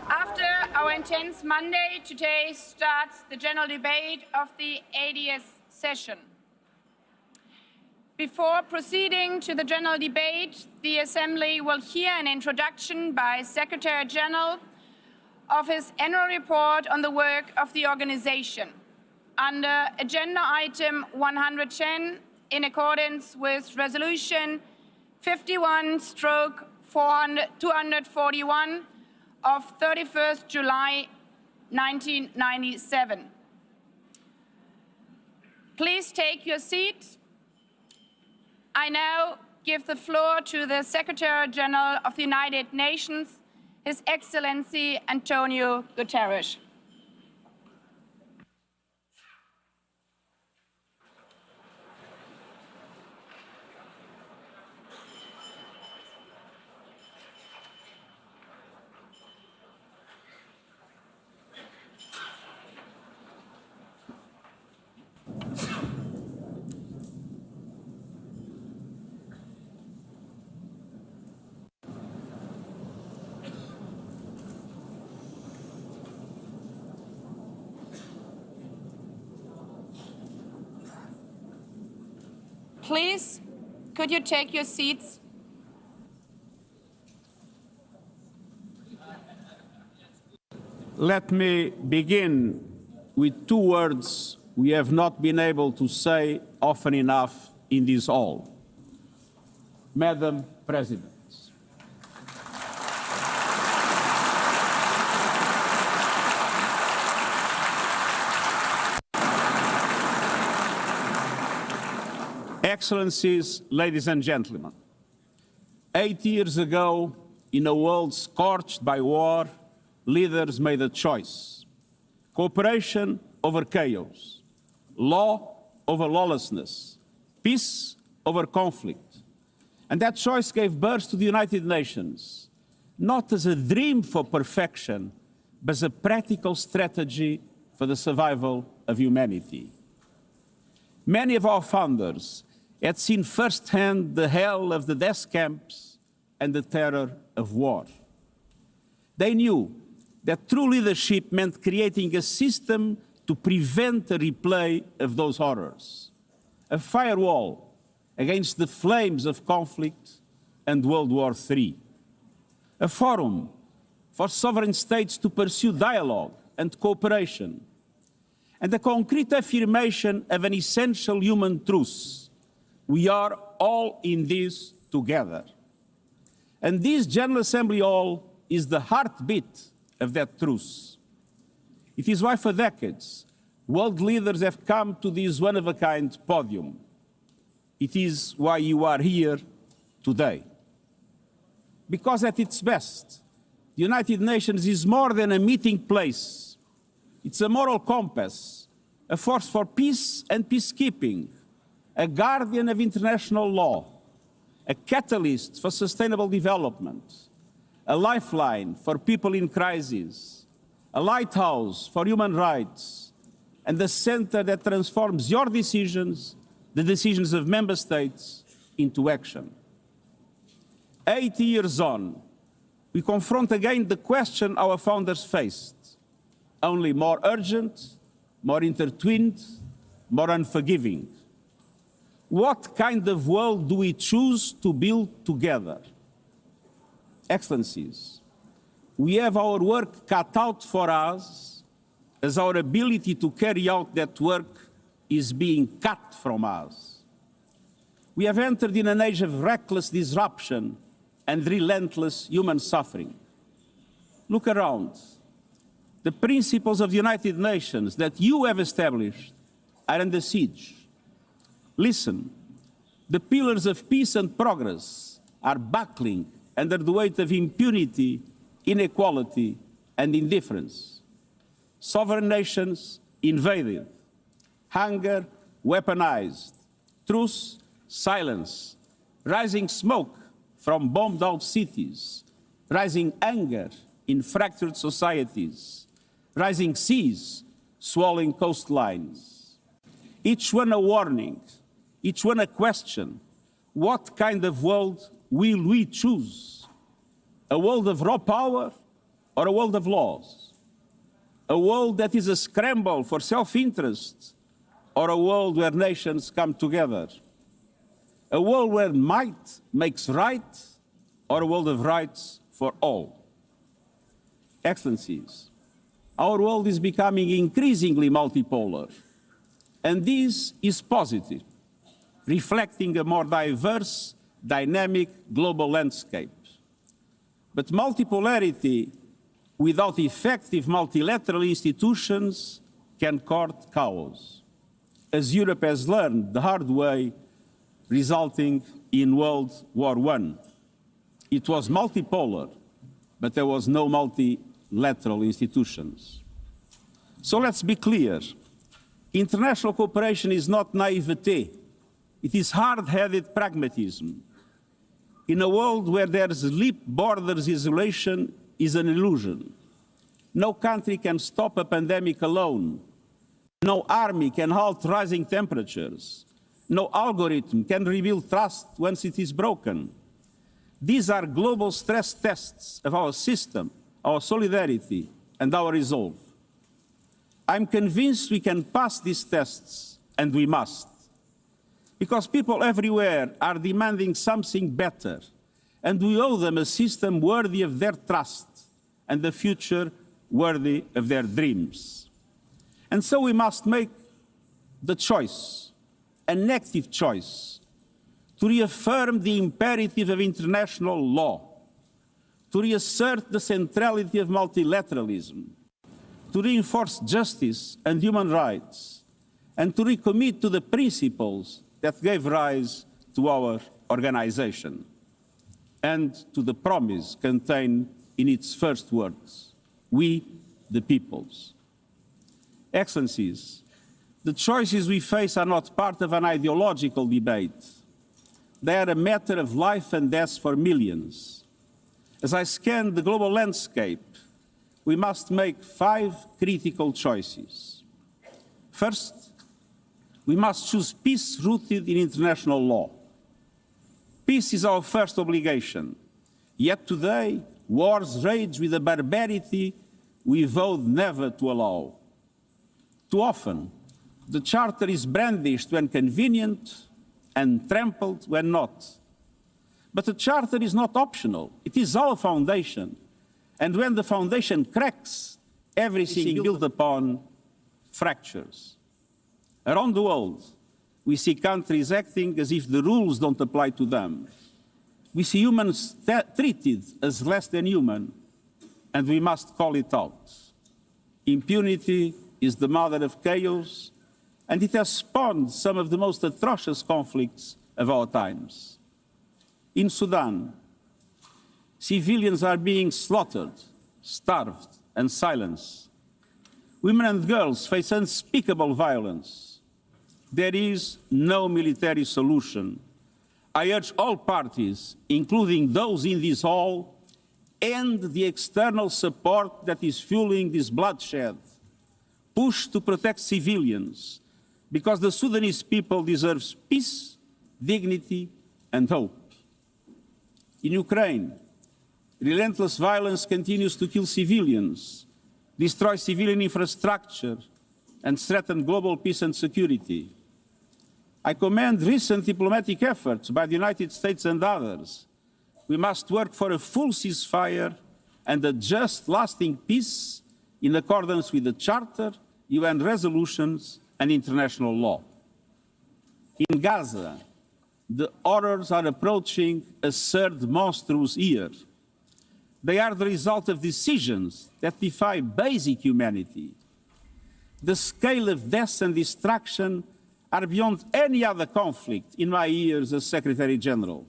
After our intense Monday, today starts the general debate of the 80th session. Before proceeding to the general debate, the Assembly will hear an introduction by Secretary-General of his annual report on the work of the organization. Under Agenda Item 110, in accordance with Resolution 51/241 of 31st July 1997. Please take your seat. I now give the floor to the Secretary-General of the United Nations, His Excellency Antonio Guterres. Please, could you take your seats? Let me begin with two words we have not been able to say often enough in this hall. Madam President. Excellencies, ladies and gentlemen, 8 years ago, in a world scorched by war, leaders made a choice: cooperation over chaos, law over lawlessness, peace over conflict. And that choice gave birth to the United Nations, not as a dream for perfection, but as a practical strategy for the survival of humanity. Many of our founders had seen firsthand the hell of the death camps and the terror of war. They knew that true leadership meant creating a system to prevent a replay of those horrors, a firewall against the flames of conflict and World War III, a forum for sovereign states to pursue dialogue and cooperation, and a concrete affirmation of an essential human truth: we are all in this together. And this General Assembly Hall is the heartbeat of that truth. It is why for decades, world leaders have come to this one-of-a-kind podium. It is why you are here today. Because at its best, the United Nations is more than a meeting place. It's a moral compass, a force for peace and peacekeeping, a guardian of international law, a catalyst for sustainable development, a lifeline for people in crisis, a lighthouse for human rights, and the center that transforms your decisions, the decisions of member states, into action. 80 years on, we confront again the question our founders faced, only more urgent, more intertwined, more unforgiving. What kind of world do we choose to build together? Excellencies, we have our work cut out for us, as our ability to carry out that work is being cut from us. We have entered in an age of reckless disruption and relentless human suffering. Look around. The principles of the United Nations that you have established are under siege. Listen, the pillars of peace and progress are buckling under the weight of impunity, inequality, and indifference. Sovereign nations invaded, hunger weaponized, truth silence, rising smoke from bombed-out cities, rising anger in fractured societies, rising seas swallowing coastlines. Each one a warning, each one a question. What kind of world will we choose? A world of raw power or a world of laws? A world that is a scramble for self-interest or a world where nations come together? A world where might makes right or a world of rights for all? Excellencies, our world is becoming increasingly multipolar, and this is positive, reflecting a more diverse, dynamic global landscape. But multipolarity without effective multilateral institutions can court chaos, as Europe has learned the hard way, resulting in World War I. It was multipolar, but there was no multilateral institutions. So let's be clear. International cooperation is not naivete. It is hard-headed pragmatism. In a world where there's leap borders, isolation is an illusion. No country can stop a pandemic alone. No army can halt rising temperatures. No algorithm can rebuild trust once it is broken. These are global stress tests of our system, our solidarity, and our resolve. I'm convinced we can pass these tests, and we must. Because people everywhere are demanding something better, and we owe them a system worthy of their trust and a future worthy of their dreams. And so we must make the choice, an active choice, to reaffirm the imperative of international law, to reassert the centrality of multilateralism, to reinforce justice and human rights, and to recommit to the principles that gave rise to our organization, and to the promise contained in its first words, we, the peoples. Excellencies, the choices we face are not part of an ideological debate. They are a matter of life and death for millions. As I scan the global landscape, we must make 5 critical choices. First, we must choose peace rooted in international law. Peace is our first obligation. Yet today, wars rage with a barbarity we vowed never to allow. Too often, the Charter is brandished when convenient and trampled when not. But the Charter is not optional. It is our foundation. And when the foundation cracks, everything built upon fractures. Around the world, we see countries acting as if the rules don't apply to them. We see humans treated as less than human, and we must call it out. Impunity is the mother of chaos, and it has spawned some of the most atrocious conflicts of our times. In Sudan, civilians are being slaughtered, starved, and silenced. Women and girls face unspeakable violence. There is no military solution. I urge all parties, including those in this hall, end the external support that is fueling this bloodshed. Push to protect civilians, because the Sudanese people deserve peace, dignity, and hope. In Ukraine, relentless violence continues to kill civilians, destroy civilian infrastructure, and threaten global peace and security. I commend recent diplomatic efforts by the United States and others. We must work for a full ceasefire and a just, lasting peace in accordance with the Charter, UN resolutions, and international law. In Gaza, the horrors are approaching a third monstrous year. They are the result of decisions that defy basic humanity. The scale of death and destruction are beyond any other conflict in my years as Secretary-General.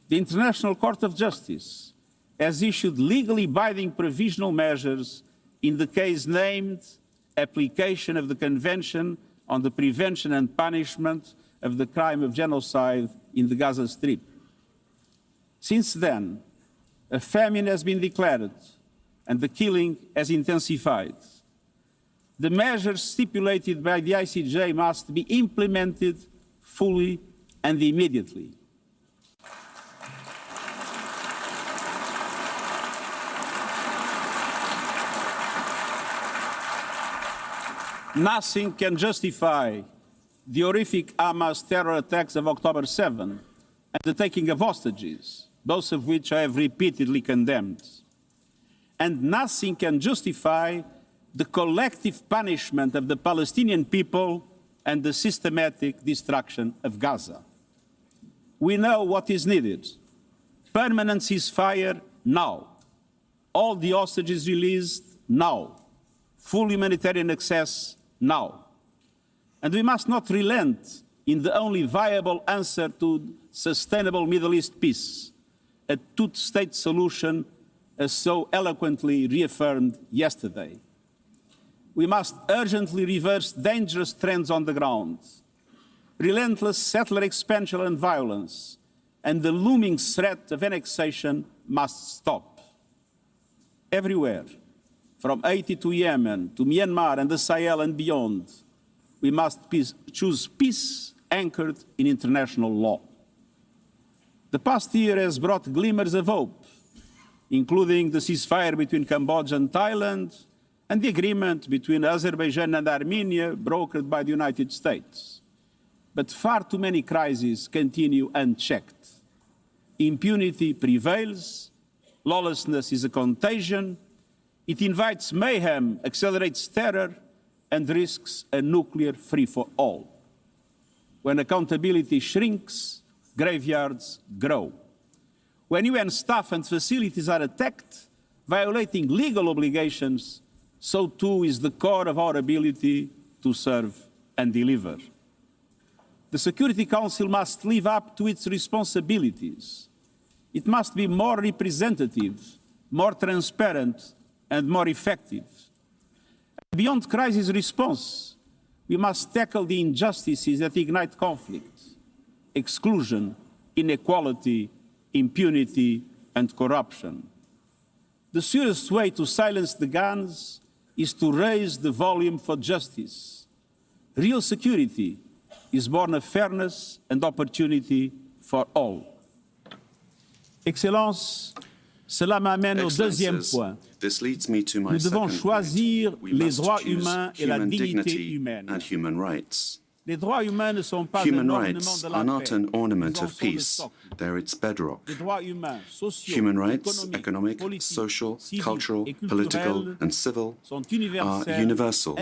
The International Court of Justice has issued legally binding provisional measures in the case named application of the Convention on the Prevention and Punishment of the Crime of Genocide in the Gaza Strip. Since then, a famine has been declared and the killing has intensified. The measures stipulated by the ICJ must be implemented fully and immediately. Nothing can justify the horrific Hamas terror attacks of October 7 and the taking of hostages, both of which I have repeatedly condemned. And nothing can justify the collective punishment of the Palestinian people and the systematic destruction of Gaza. We know what is needed. Permanent ceasefire now. All the hostages released now. Full humanitarian access now. And we must not relent in the only viable answer to sustainable Middle East peace, a two-state solution as so eloquently reaffirmed yesterday. We must urgently reverse dangerous trends on the ground. Relentless settler expansion and violence and the looming threat of annexation must stop. Everywhere, from Haiti to Yemen, to Myanmar and the Sahel and beyond, we must choose peace anchored in international law. The past year has brought glimmers of hope, including the ceasefire between Cambodia and Thailand and the agreement between Azerbaijan and Armenia brokered by the United States. But far too many crises continue unchecked. Impunity prevails, lawlessness is a contagion, it invites mayhem, accelerates terror, and risks a nuclear free-for-all. When accountability shrinks, graveyards grow. When UN staff and facilities are attacked, violating legal obligations, so too is the core of our ability to serve and deliver. The Security Council must live up to its responsibilities. It must be more representative, more transparent, and more effective. Beyond crisis response, we must tackle the injustices that ignite conflict: exclusion, inequality, impunity, and corruption. The surest way to silence the guns is to raise the volume for justice. Real security is born of fairness and opportunity for all. Excellences, cela m'amène au deuxième point. This leads me to my Nous devons second choisir point. We les must droits choose humains et la human dignité dignity humaine. and human rights. Les droits humains ne sont pas Human un ornement rights de la are not paix. an ornament Ils en of sont le peace, socle. they're its bedrock. Les droits humains, sociaux, Human rights, économiques, economic, politiques, social, civiques cultural, et political, culturels and civil sont are universal,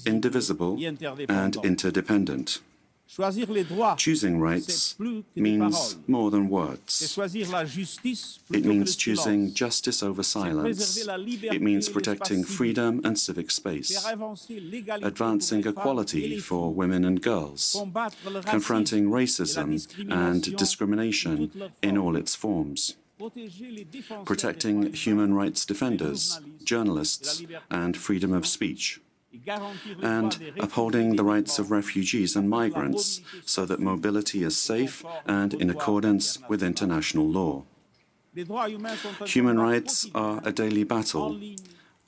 indivisible, et and interdépendants. interdependent. Choisir les droits, Choosing rights c'est plus que des means paroles. more than C'est words. choisir la justice plutôt It que le means choosing silence. justice over silence. préserver la liberté It means et protecting l'espace freedom and civic space, Faire avancer l'égalité advancing pour les femmes et equality les for filles. women and girls, Combattre le racisme confronting et la racism discrimination and in discrimination toutes leurs in formes. all its forms, Protéger les défenseurs protecting des droits human humains rights defenders, journalists, and freedom of speech, et garantir les and droits des upholding the rights of réfugiés refugees and migrants so that mobility is safe and in accordance with international law. Les droits humains sont un Human combat rights are a daily en battle, ligne.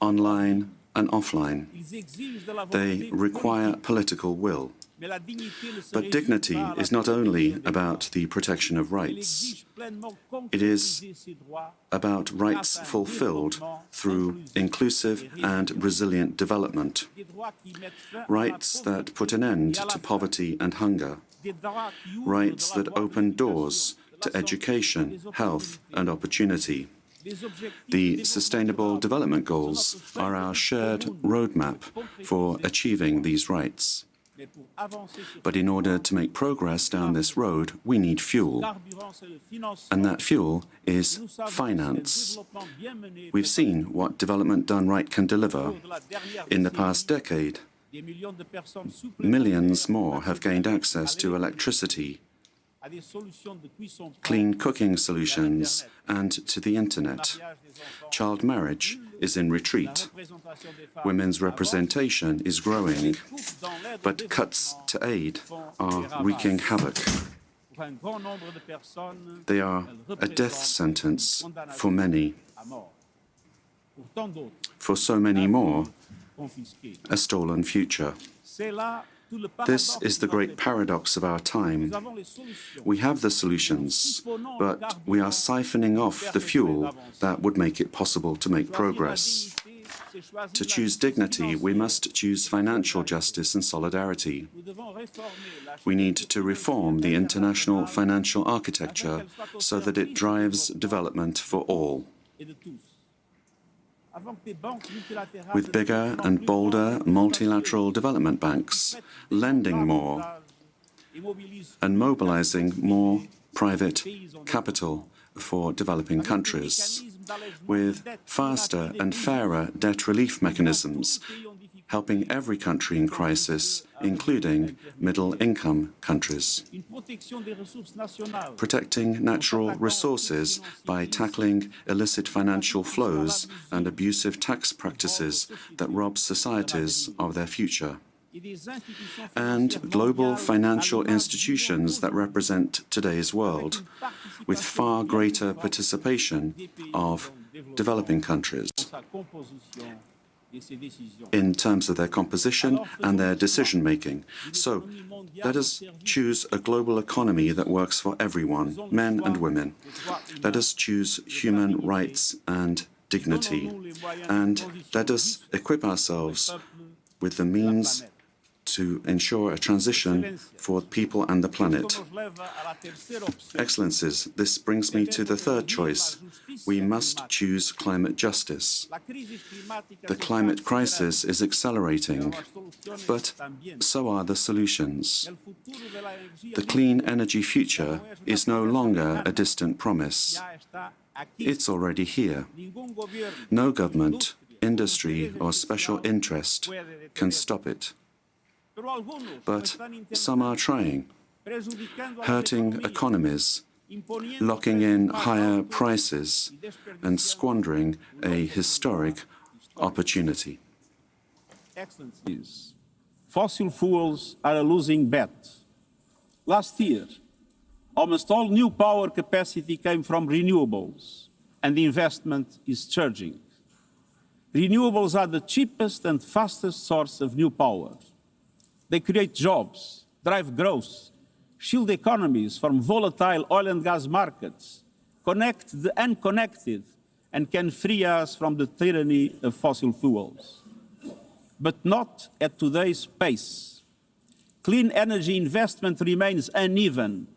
online and offline. Ils exigent de la They volonté require politique. political will. Mais la dignité ne se But résume dignity pas à la is not only protection des about droits. the protection of Elle rights. exige pleinement It is concrétiser ces droits about rights fulfilled through inclusive and resilient development, des droits qui mettent fin à la rights that put an end to poverty and hunger, des droits qui ouvrent rights le that droit de open l'éducation, doors de la to santé, education, des health, opportunités. and opportunity. Les objectifs de The développement Sustainable durable Development sont Goals notre are our feuille de shared route roadmap pour for concrétiser. achieving these rights. Mais pour avancer sur But ce in order point, to make progress down this road, we need fuel. carburant, c'est le financement. And that fuel is Nous savons que finance. c'est le développement bien mené We've peut seen what development done right can deliver. au cours de la dernière In the décennie. past decade, Des millions de personnes millions supplémentaires more ont have accès gained à access to l'électricité, electricity, à des solutions de cuisson clean propre, cooking solutions, and to the internet. mariage des enfants. Child marriage is in La retreat. représentation des femmes Women's avance. representation is growing, Coupes dans l'aide au but cuts développement to aid font are des ravages. wreaking havoc. Pour un grand nombre de personnes, They are elles a death représentent sentence une condamnation for many. à mort. Pour tant d'autres, For so many more, confisquées. a stolen future. C'est là tout le This paradoxe is the de great notre époque. paradox of our time. Nous avons les solutions. We have the solutions, but we are siphoning off the fuel that would make it possible to make progress. To choose dignity, we must choose financial justice and solidarity. We need to reform the international financial architecture so that it drives development for all. With bigger and bolder multilateral development banks, lending more and mobilizing more private capital for developing countries, with faster and fairer debt relief mechanisms, helping every country in crisis, including middle-income countries. Protecting natural resources by tackling illicit financial flows and abusive tax practices that rob societies of their future. And global financial institutions that represent today's world, with far greater participation of developing countries in terms of their composition and their decision-making. So, let us choose a global economy that works for everyone, men and women. Let us choose human rights and dignity. And let us equip ourselves with the means to ensure a transition for people and the planet. Excellencies, this brings me to the third choice. We must choose climate justice. The climate crisis is accelerating, but so are the solutions. The clean energy future is no longer a distant promise. It's already here. No government, industry, or special interest can stop it. But some are trying, hurting economies, locking in higher prices, and squandering a historic opportunity. Fossil fuels are a losing bet. Last year, almost all new power capacity came from renewables, and the investment is surging. Renewables are the cheapest and fastest source of new power. They create jobs, drive growth, shield economies from volatile oil and gas markets, connect the unconnected, and can free us from the tyranny of fossil fuels. But not at today's pace. Clean energy investment remains uneven.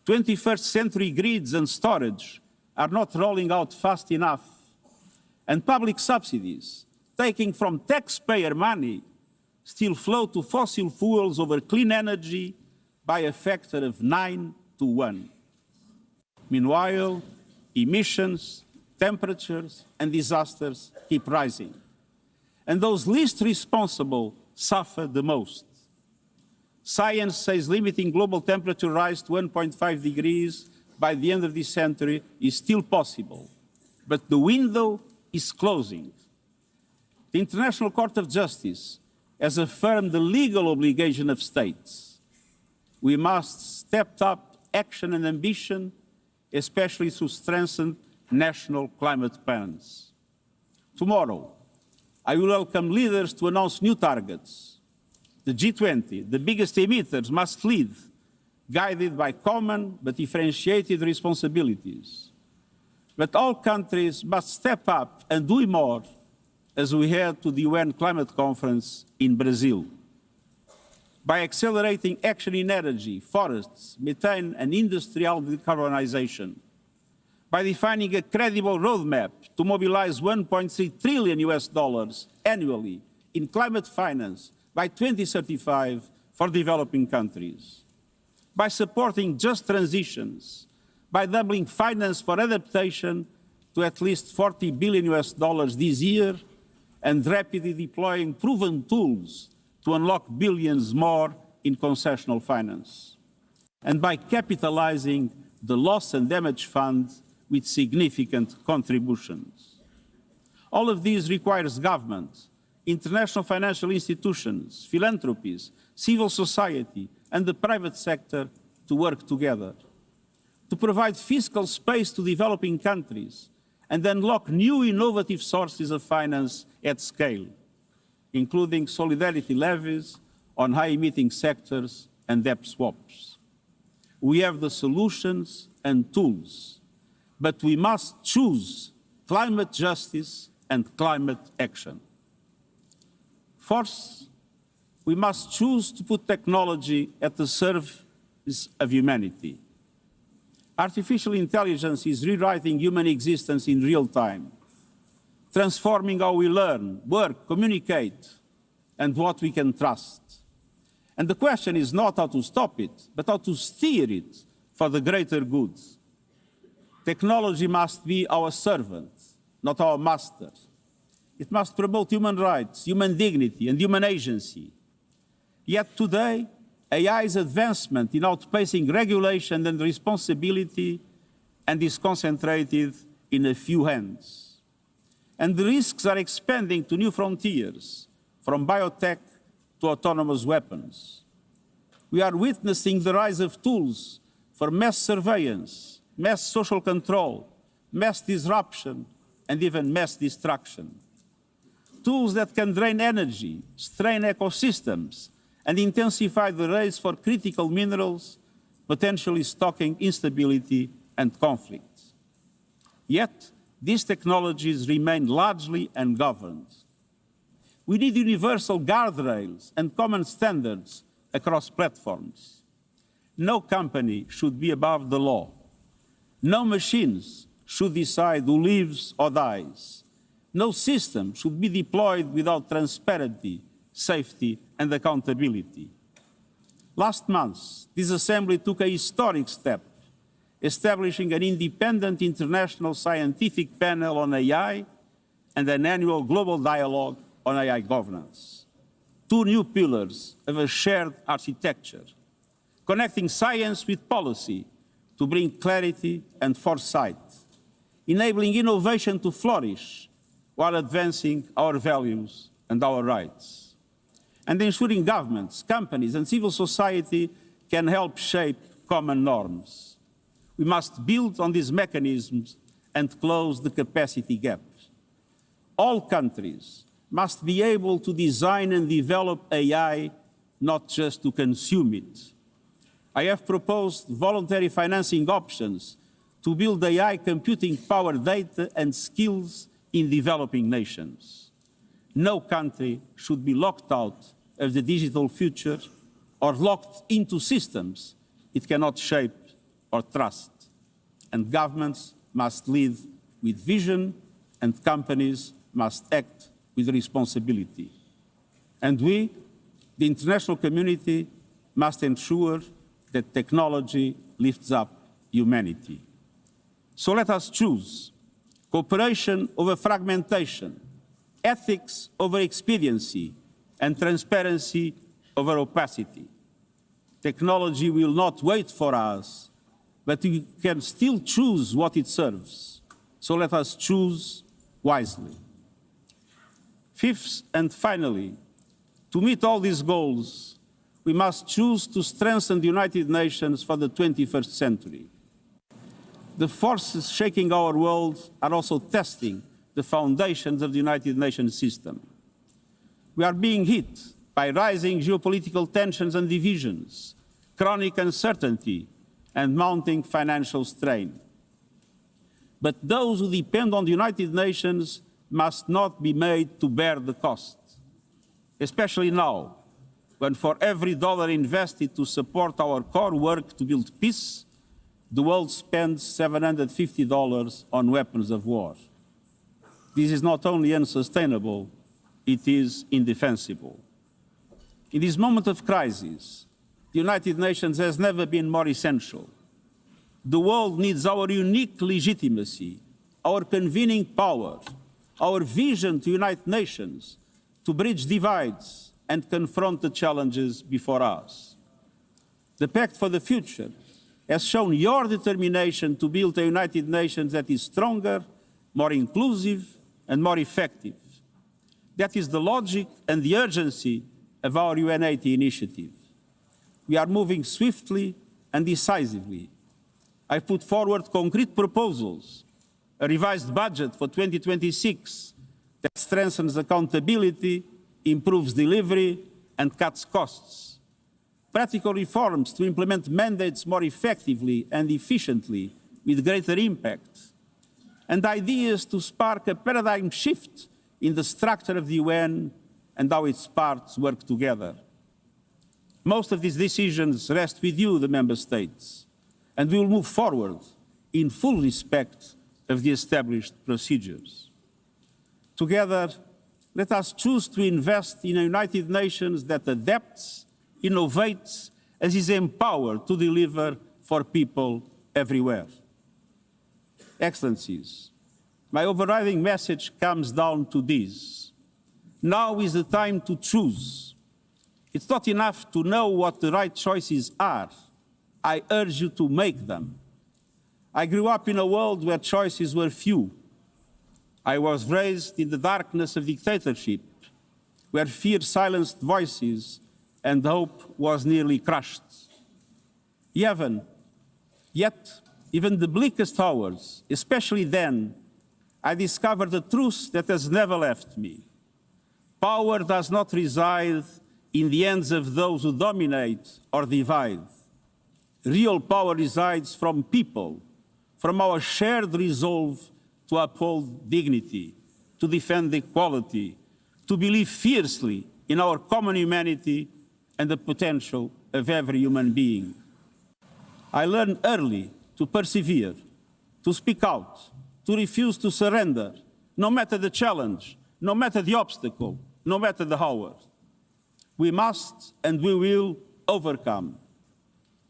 21st century grids and storage are not rolling out fast enough. And public subsidies, taking from taxpayer money, still flow to fossil fuels over clean energy by a factor of 9 to 1. Meanwhile, emissions, temperatures, and disasters keep rising. And those least responsible suffer the most. Science says limiting global temperature rise to 1.5 degrees by the end of this century is still possible, but the window is closing. The International Court of Justice has affirmed the legal obligation of states. We must step up action and ambition, especially to strengthen national climate plans. Tomorrow, I will welcome leaders to announce new targets. The G20, the biggest emitters, must lead, guided by common but differentiated responsibilities. But all countries must step up and do more as we head to the UN Climate Conference in Brazil. By accelerating action in energy, forests, methane, and industrial decarbonization. By defining a credible roadmap to mobilize $1.3 trillion annually in climate finance by 2035 for developing countries. By supporting just transitions, by doubling finance for adaptation to at least $40 billion this year, and rapidly deploying proven tools to unlock billions more in concessional finance. And by capitalizing the Loss and Damage Fund with significant contributions. All of these requires government, international financial institutions, philanthropies, civil society, and the private sector to work together. To provide fiscal space to developing countries and unlock new innovative sources of finance at scale, including solidarity levies on high-emitting sectors and debt swaps. We have the solutions and tools, but we must choose climate justice and climate action. Fourth, we must choose to put technology at the service of humanity. Artificial intelligence is rewriting human existence in real time, transforming how we learn, work, communicate, and what we can trust. And the question is not how to stop it, but how to steer it for the greater good. Technology must be our servant, not our master. It must promote human rights, human dignity, and human agency. Yet today, AI's advancement in outpacing regulation and responsibility and is concentrated in a few hands. And the risks are expanding to new frontiers, from biotech to autonomous weapons. We are witnessing the rise of tools for mass surveillance, mass social control, mass disruption, and even mass destruction. Tools that can drain energy, strain ecosystems, and intensify the race for critical minerals, potentially stoking instability and conflict. Yet, these technologies remain largely ungoverned. We need universal guardrails and common standards across platforms. No company should be above the law. No machines should decide who lives or dies. No system should be deployed without transparency, safety, and accountability. Last month, this Assembly took a historic step, establishing an independent international scientific panel on AI and an annual global dialogue on AI governance. Two new pillars of a shared architecture, connecting science with policy to bring clarity and foresight, enabling innovation to flourish while advancing our values and our rights, and ensuring governments, companies, and civil society can help shape common norms. We must build on these mechanisms and close the capacity gap. All countries must be able to design and develop AI, not just to consume it. I have proposed voluntary financing options to build AI computing power, data, and skills in developing nations. No country should be locked out of the digital future or locked into systems it cannot shape or trust. And governments must lead with vision, and companies must act with responsibility. And we, the international community, must ensure that technology lifts up humanity. So let us choose cooperation over fragmentation, ethics over expediency, and transparency over opacity. Technology will not wait for us, but we can still choose what it serves. So let us choose wisely. Fifth and finally, to meet all these goals, we must choose to strengthen the United Nations for the 21st century. The forces shaking our world are also testing the foundations of the United Nations system. We are being hit by rising geopolitical tensions and divisions, chronic uncertainty, and mounting financial strain. But those who depend on the United Nations must not be made to bear the cost, especially now, when for every dollar invested to support our core work to build peace, the world spends $750 on weapons of war. This is not only unsustainable, it is indefensible. In this moment of crisis, the United Nations has never been more essential. The world needs our unique legitimacy, our convening power, our vision to unite nations, to bridge divides and confront the challenges before us. The Pact for the Future has shown your determination to build a United Nations that is stronger, more inclusive, and more effective. That is the logic and the urgency of our UN80 initiative. We are moving swiftly and decisively. I put forward concrete proposals, a revised budget for 2026 that strengthens accountability, improves delivery, and cuts costs. Practical reforms to implement mandates more effectively and efficiently with greater impact. and ideas to spark a paradigm shift in the structure of the UN and how its parts work together. Most of these decisions rest with you, the Member States, and we will move forward in full respect of the established procedures. Together, let us choose to invest in a United Nations that adapts, innovates, and is empowered to deliver for people everywhere. Excellencies, my overriding message comes down to this. Now is the time to choose. It's not enough to know what the right choices are. I urge you to make them. I grew up in a world where choices were few. I was raised in the darkness of dictatorship, where fear silenced voices and hope was nearly crushed. Yet, even the bleakest hours, especially then, I discovered a truth that has never left me. Power does not reside in the hands of those who dominate or divide. Real power resides from people, from our shared resolve to uphold dignity, to defend equality, to believe fiercely in our common humanity and the potential of every human being. I learned early to persevere, to speak out, to refuse to surrender, no matter the challenge, no matter the obstacle, no matter the hour. We must and we will overcome.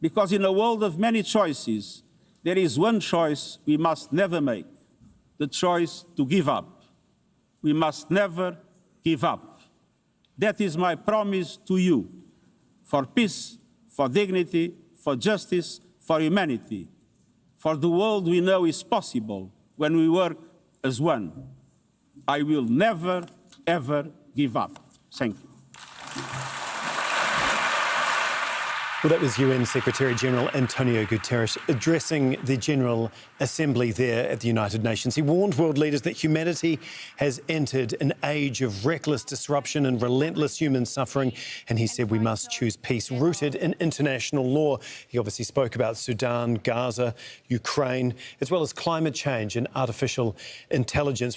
Because in a world of many choices, there is one choice we must never make, the choice to give up. We must never give up. That is my promise to you, for peace, for dignity, for justice, for humanity, for the world we know is possible when we work as one. I will never, ever give up. Thank you. Well, that was UN Secretary-General Antonio Guterres addressing the General Assembly there at the United Nations. He warned world leaders that humanity has entered an age of reckless disruption and relentless human suffering, and he said we must choose peace rooted in international law. He obviously spoke about Sudan, Gaza, Ukraine, as well as climate change and artificial intelligence.